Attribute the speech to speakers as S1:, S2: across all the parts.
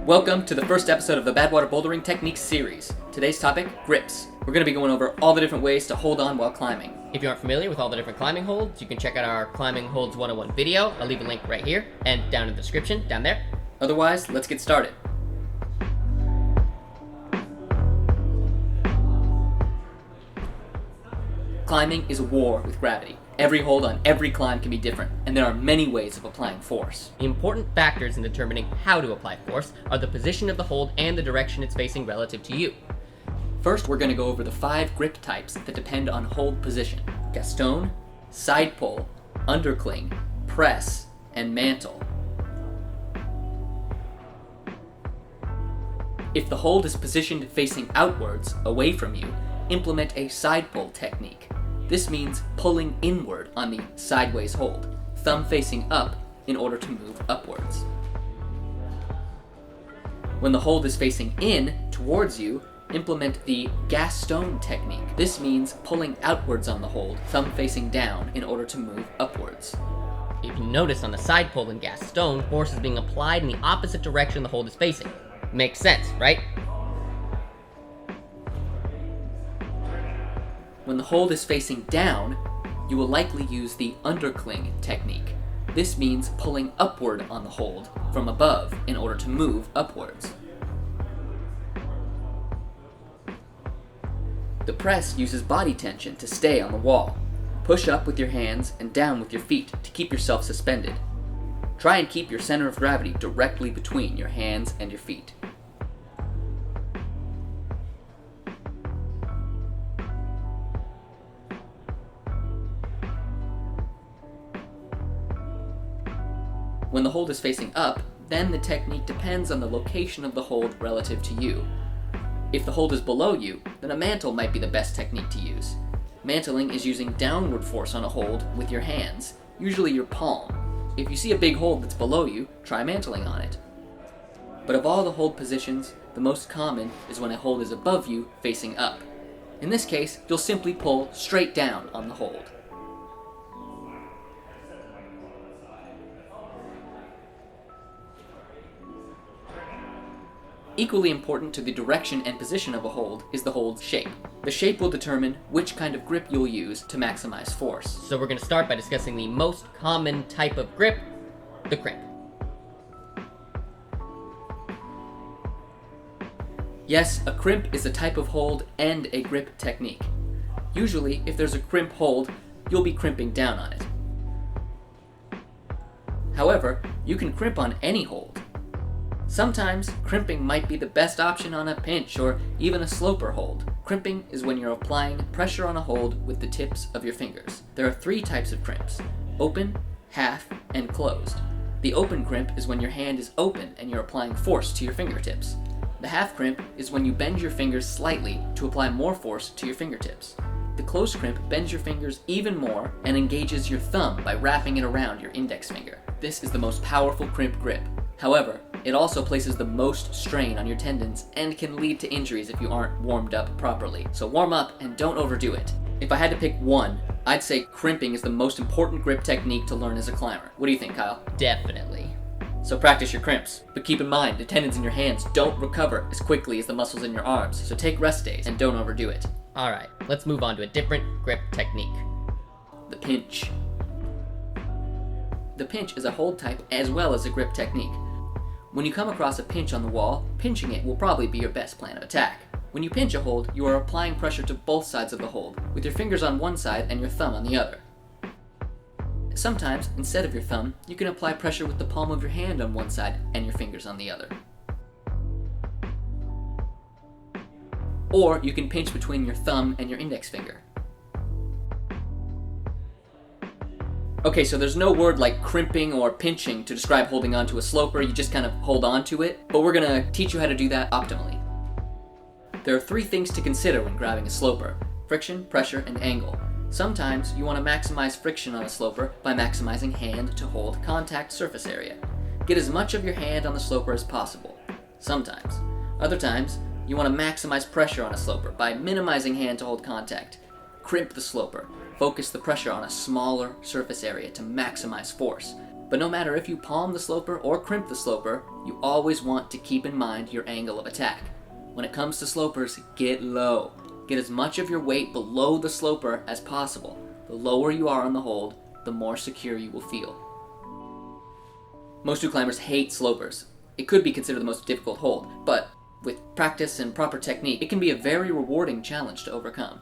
S1: Welcome to the first episode of the Badwater Bouldering Techniques series. Today's topic, grips. We're going to be going over all the different ways to hold on while climbing.
S2: If you aren't familiar with all the different climbing holds, you can check out our Climbing Holds 101 video. I'll leave a link right here and down in the description, down there.
S1: Otherwise, let's get started. Climbing is a war with gravity. Every hold on every climb can be different, and there are many ways of applying force.
S2: The important factors in determining how to apply force are the position of the hold and the direction it's facing relative to you.
S1: First, we're going to go over the 5 grip types that depend on hold position: GASTON, Sidepull, Undercling, Press, and MANTLE. If the hold is positioned facing outwards, away from you, implement a Sidepull technique. This means pulling inward on the sideways hold, thumb facing up in order to move upwards. When the hold is facing in, towards you, implement the GASTON technique. This means pulling outwards on the hold, thumb facing down in order to move upwards.
S2: If you notice on the side pull in GASTON, force is being applied in the opposite direction the hold is facing. Makes sense, right?
S1: When the hold is facing down, you will likely use the undercling technique. This means pulling upward on the hold from above in order to move upwards. The press uses body tension to stay on the wall. Push up with your hands and down with your feet to keep yourself suspended. Try and keep your center of gravity directly between your hands and your feet. When the hold is facing up, then the technique depends on the location of the hold relative to you. If the hold is below you, then a mantle might be the best technique to use. Mantling is using downward force on a hold with your hands, usually your palm. If you see a big hold that's below you, try mantling on it. But of all the hold positions, the most common is when a hold is above you, facing up. In this case, you'll simply pull straight down on the hold. Equally important to the direction and position of a hold is the hold's shape. The shape will determine which kind of grip you'll use to maximize force.
S2: So we're going to start by discussing the most common type of grip, the CRIMP.
S1: Yes, a crimp is a type of hold and a grip technique. Usually, if there's a crimp hold, you'll be crimping down on it. However, you can crimp on any hold. Sometimes, crimping might be the best option on a pinch or even a sloper hold. Crimping is when you're applying pressure on a hold with the tips of your fingers. There are 3 types of crimps: open, half, and closed. The open crimp is when your hand is open and you're applying force to your fingertips. The half crimp is when you bend your fingers slightly to apply more force to your fingertips. The closed crimp bends your fingers even more and engages your thumb by wrapping it around your index finger. This is the most powerful crimp grip. However, it also places the most strain on your tendons and can lead to injuries if you aren't warmed up properly. So warm up and don't overdo it. If I had to pick one, I'd say crimping is the most important grip technique to learn as a climber. What do you think, Kyle?
S2: Definitely.
S1: So practice your crimps, but keep in mind the tendons in your hands don't recover as quickly as the muscles in your arms, so take rest days and don't overdo it.
S2: Alright, let's move on to a different grip technique.
S1: The pinch. The pinch is a hold type as well as a grip technique. When you come across a pinch on the wall, pinching it will probably be your best plan of attack. When you pinch a hold, you are applying pressure to both sides of the hold, with your fingers on one side and your thumb on the other. Sometimes, instead of your thumb, you can apply pressure with the palm of your hand on one side and your fingers on the other. Or you can pinch between your thumb and your index finger. Okay, so there's no word like crimping or pinching to describe holding onto a sloper, you just kind of hold on to it, but we're gonna teach you how to do that optimally. There are 3 things to consider when grabbing a sloper: friction, pressure, and angle. Sometimes you want to maximize friction on a sloper by maximizing hand to hold contact surface area. Get as much of your hand on the sloper as possible. Sometimes. Other times, you want to maximize pressure on a sloper by minimizing hand to hold contact. Crimp the sloper. Focus the pressure on a smaller surface area to maximize force. But no matter if you palm the sloper or crimp the sloper, you always want to keep in mind your angle of attack. When it comes to slopers, get low. Get as much of your weight below the sloper as possible. The lower you are on the hold, the more secure you will feel. Most new climbers hate slopers. It could be considered the most difficult hold, but with practice and proper technique, it can be a very rewarding challenge to overcome.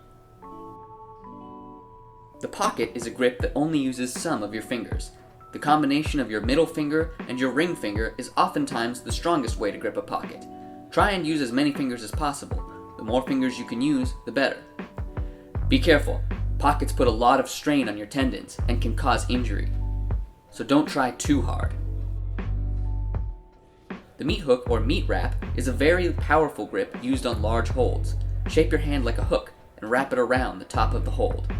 S1: The pocket is a grip that only uses some of your fingers. The combination of your middle finger and your ring finger is oftentimes the strongest way to grip a pocket. Try and use as many fingers as possible. The more fingers you can use, the better. Be careful. Pockets put a lot of strain on your tendons and can cause injury. So don't try too hard. The meat hook or meat wrap is a very powerful grip used on large holds. Shape your hand like a hook and wrap it around the top of the hold.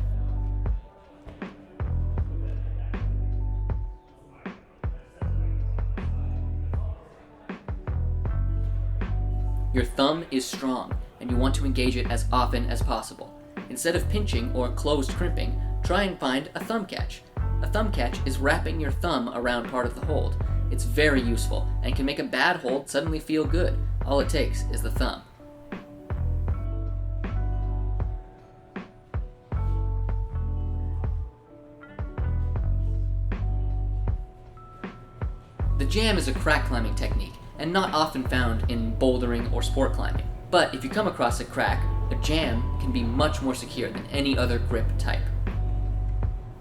S1: Your thumb is strong, and you want to engage it as often as possible. Instead of pinching or closed crimping, try and find a thumb catch. A thumb catch is wrapping your thumb around part of the hold. It's very useful, and can make a bad hold suddenly feel good. All it takes is the thumb. The jam is a crack climbing technique, and not often found in bouldering or sport climbing. But if you come across a crack, a jam can be much more secure than any other grip type.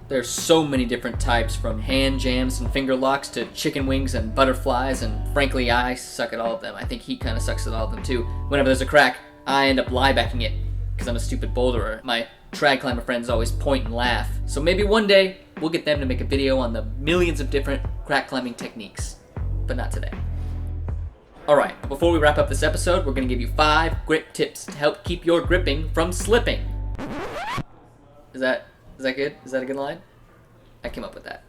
S1: There's so many different types, from hand jams and finger locks to chicken wings and butterflies, and frankly, I suck at all of them. I think he kind of sucks at all of them too. Whenever there's a crack, I end up lie-backing it, because I'm a stupid boulderer. My trad climber friends always point and laugh. So maybe one day, we'll get them to make a video on the millions of different crack climbing techniques. But not today. Alright, before we wrap up this episode, we're going to give you 5 grip tips to help keep your gripping from slipping. Is that good? Is that a good line? I came up with that.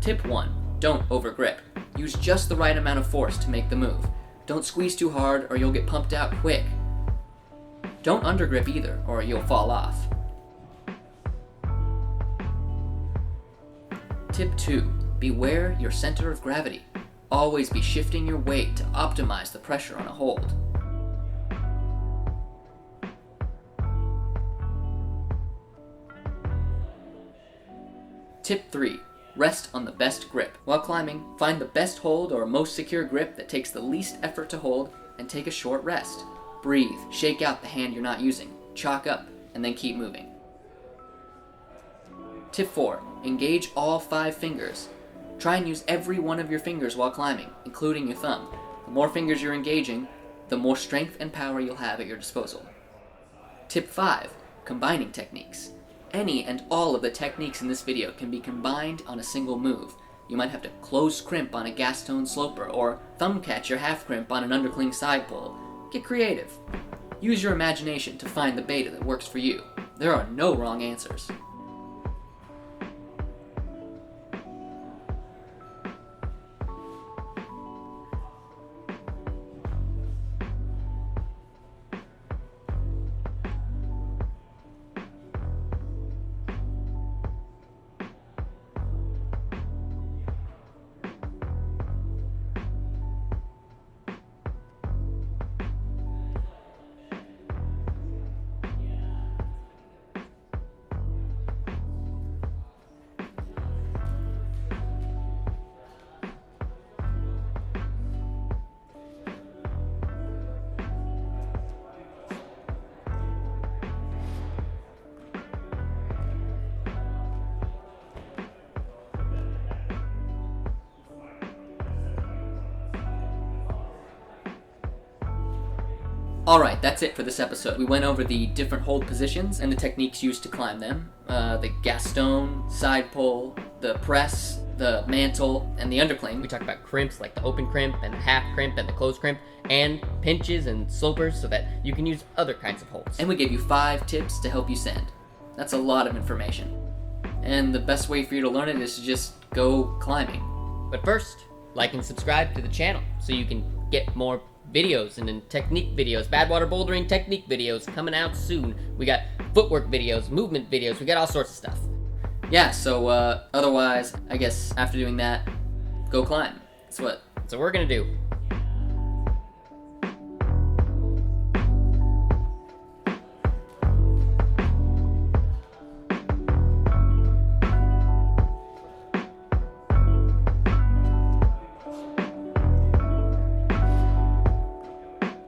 S1: Tip 1. Don't overgrip. Use just the right amount of force to make the move. Don't squeeze too hard or you'll get pumped out quick. Don't undergrip either, or you'll fall off. Tip 2. Beware your center of gravity. Always be shifting your weight to optimize the pressure on a hold. Tip 3. Rest on the best grip. While climbing, find the best hold or most secure grip that takes the least effort to hold and take a short rest. Breathe, shake out the hand you're not using, chalk up, and then keep moving. Tip 4. Engage all 5 fingers. Try and use every one of your fingers while climbing, including your thumb. The more fingers you're engaging, the more strength and power you'll have at your disposal. Tip 5. Combining techniques. Any and all of the techniques in this video can be combined on a single move. You might have to close crimp on a GASTON sloper, or thumb catch your half crimp on an Undercling Sidepull. Get creative. Use your imagination to find the beta that works for you. There are no wrong answers. Alright, that's it for this episode. We went over the different hold positions and the techniques used to climb them. The GASTON, Sidepull, the press, the mantle, and the undercling.
S2: We talked about crimps like the open crimp and the half crimp and the closed crimp, and pinches and slopers so that you can use other kinds of holds.
S1: And we gave you 5 tips to help you send. That's a lot of information. And the best way for you to learn it is to just go climbing.
S2: But first, like and subscribe to the channel so you can get more videos and then technique videos, badwater bouldering technique videos coming out soon. We got footwork videos, movement videos, we got all sorts of stuff.
S1: Yeah, so otherwise, I guess after doing that, go climb. That's what
S2: So what we're gonna do,